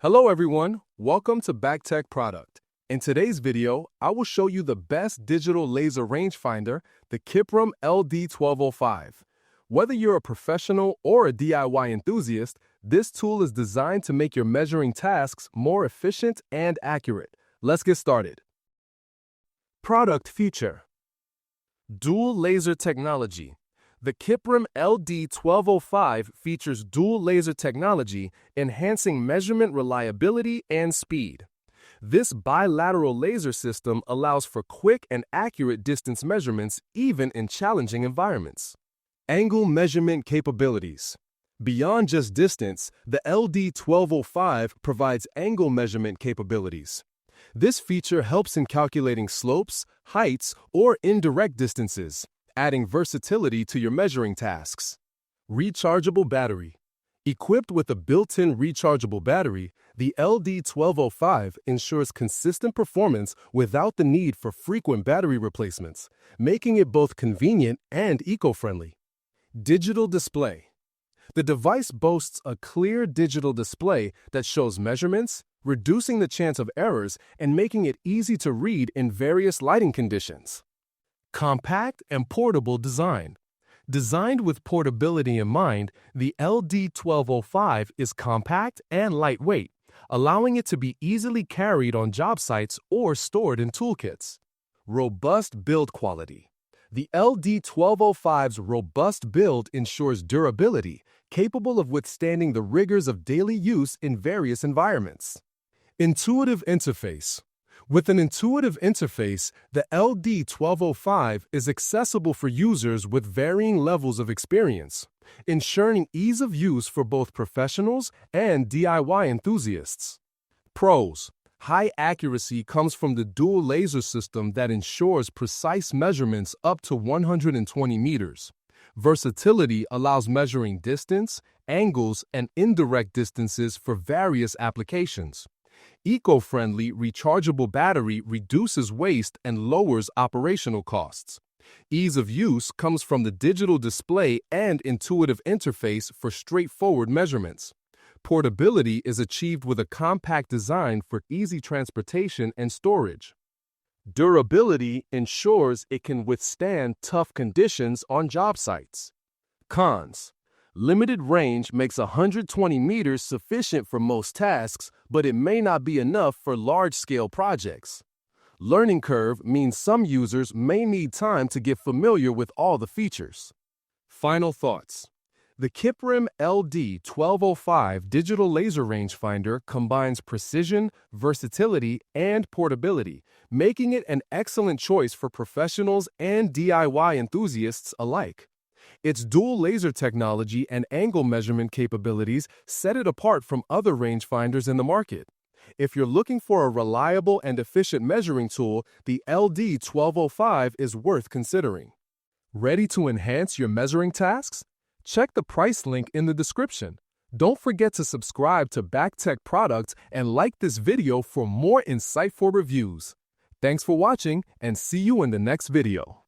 Hello everyone, welcome to BackTech Product. In today's video, I will show you the best digital laser rangefinder, the Kipram LD1205. Whether you're a professional or a DIY enthusiast, this tool is designed to make your measuring tasks more efficient and accurate. Let's get started. Product feature: Dual laser technology. The Kipram LD1205 features dual laser technology, enhancing measurement reliability and speed. This bilateral laser system allows for quick and accurate distance measurements even in challenging environments. Angle measurement capabilities. Beyond just distance, the LD1205 provides angle measurement capabilities. This feature helps in calculating slopes, heights, or indirect distances, adding versatility to your measuring tasks. Rechargeable battery. Equipped with a built-in rechargeable battery, the LD1205 ensures consistent performance without the need for frequent battery replacements, making it both convenient and eco-friendly. Digital display. The device boasts a clear digital display that shows measurements, reducing the chance of errors and making it easy to read in various lighting conditions. Compact and portable design. Designed with portability in mind, the LD1205 is compact and lightweight, allowing it to be easily carried on job sites or stored in toolkits. Robust build quality. The LD1205's robust build ensures durability, capable of withstanding the rigors of daily use in various environments. Intuitive interface. With an intuitive interface, the LD1205 is accessible for users with varying levels of experience, ensuring ease of use for both professionals and DIY enthusiasts. Pros: high accuracy comes from the dual laser system that ensures precise measurements up to 120 meters. Versatility allows measuring distance, angles, and indirect distances for various applications. Eco-friendly rechargeable battery reduces waste and lowers operational costs. Ease of use comes from the digital display and intuitive interface for straightforward measurements. Portability is achieved with a compact design for easy transportation and storage. Durability ensures it can withstand tough conditions on job sites. Cons: limited range makes 120 meters sufficient for most tasks, but it may not be enough for large-scale projects. Learning curve means some users may need time to get familiar with all the features. Final thoughts. The Kipram LD1205 digital laser rangefinder combines precision, versatility, and portability, making it an excellent choice for professionals and DIY enthusiasts alike. Its dual laser technology and angle measurement capabilities set it apart from other rangefinders in the market. If you're looking for a reliable and efficient measuring tool, the LD1205 is worth considering. Ready to enhance your measuring tasks? Check the price link in the description. Don't forget to subscribe to BackTech Products and like this video for more insightful reviews. Thanks for watching, and see you in the next video.